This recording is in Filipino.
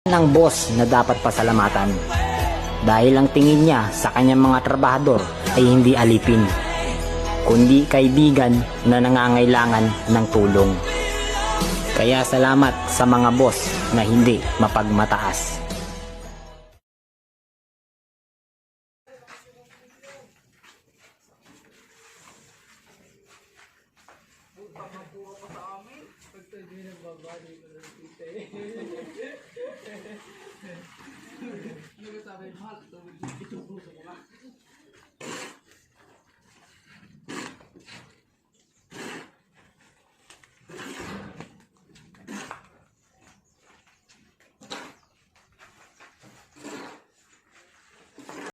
ng boss na dapat pasalamatan dahil ang tingin niya sa kanyang mga trabahador ay hindi alipin, kundi kaibigan na nangangailangan ng tulong. Kaya salamat sa mga boss na hindi mapagmataas. Nagsasabi, mahal, ito